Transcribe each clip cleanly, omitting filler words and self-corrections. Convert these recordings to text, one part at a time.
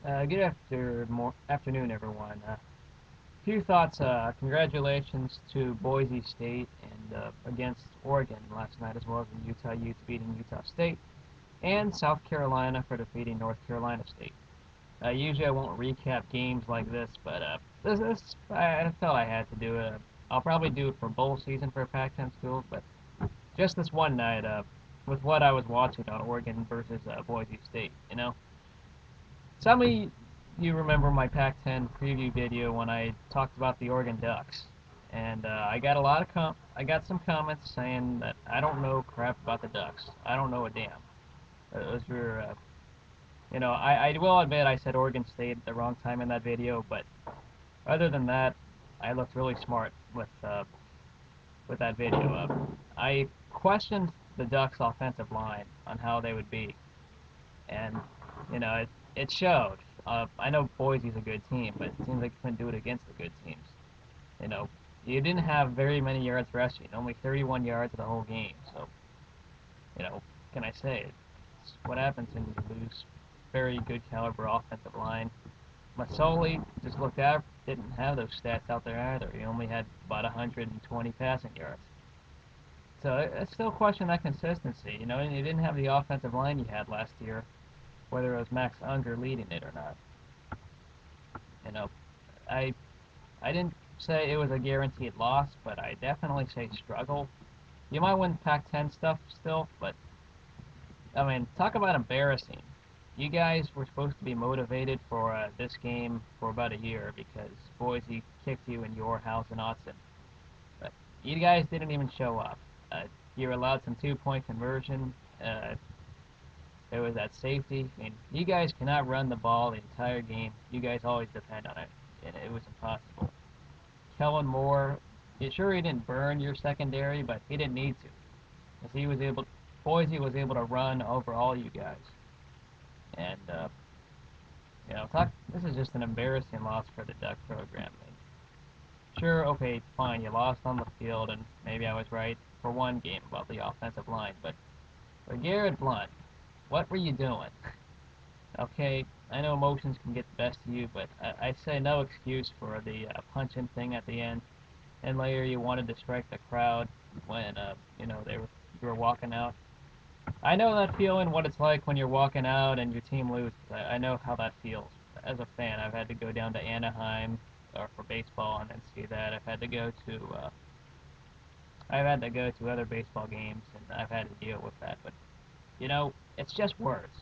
Afternoon, everyone. Few thoughts. Congratulations to Boise State and against Oregon last night, as well as the Utah Utes beating Utah State, and South Carolina for defeating North Carolina State. Usually, I won't recap games like this, but this I felt I had to do it. I'll probably do it for bowl season for Pac-10 schools, but just this one night, with what I was watching on Oregon versus Boise State, Some of you remember my Pac-10 preview video when I talked about the Oregon Ducks, and I got some comments saying that I don't know crap about the Ducks. I don't know a damn. Those were, I will admit I said Oregon State at the wrong time in that video, but other than that, I looked really smart with that video. I questioned the Ducks' offensive line on how they would be, and it showed. I know Boise's a good team, but it seems like you couldn't do it against the good teams. You know, you didn't have very many yards rushing, only 31 yards the whole game. So, can I say it? It's what happens when you lose very good caliber offensive line. Masoli just looked out, didn't have those stats out there either. He only had about 120 passing yards. So I still question that consistency. And you didn't have the offensive line you had last year, whether it was Max Unger leading it or not. You know, I I didn't say it was a guaranteed loss, but I definitely say struggle. You might win Pac-10 stuff still, but I mean, talk about embarrassing. You guys were supposed to be motivated for this game for about a year because Boise kicked you in your house in Autzen, but you guys didn't even show up. You were allowed some two-point conversion. There was that safety. I mean, you guys cannot run the ball the entire game. You guys always depend on it, and it was impossible. Kellen Moore, sure he didn't burn your secondary, but he didn't need to, because Boise was able to run over all you guys. And this is just an embarrassing loss for the Duck program. And sure, okay, fine, you lost on the field, and maybe I was right for one game about the offensive line, but for Garrett Blunt, what were you doing? Okay, I know emotions can get the best of you, but I say no excuse for the punch-in thing at the end. And later you wanted to strike the crowd when you were walking out. I know that feeling, what it's like when you're walking out and your team loses. I know how that feels. As a fan, I've had to go down to Anaheim for baseball and then see that. I've had to go to other baseball games and I've had to deal with that. But it's just words.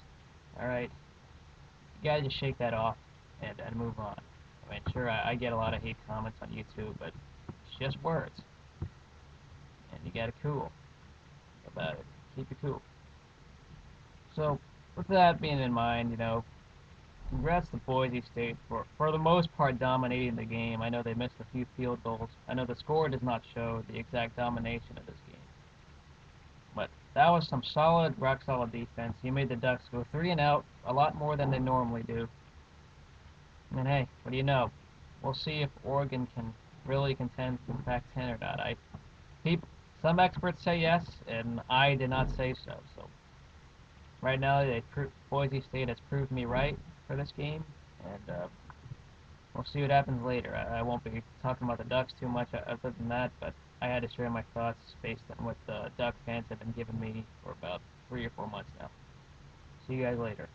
All right, you gotta just shake that off and move on. I mean, sure, I get a lot of hate comments on YouTube, but it's just words, and you gotta cool about it. Keep it cool. So, with that being in mind, congrats to Boise State for the most part dominating the game. I know they missed a few field goals. I know the score does not show the exact domination of this game, but that was some solid, rock solid defense. You made the Ducks go 3-and-out, a lot more than they normally do. And hey, what do you know? We'll see if Oregon can really contend for the Pac-10 or not. People, some experts say yes, and I did not say so. So right now, Boise State has proved me right for this game, and we'll see what happens later. I won't be talking about the Ducks too much other than that, but I had to share my thoughts based on what the Duck fans have been giving me for about 3 or 4 months now. See you guys later.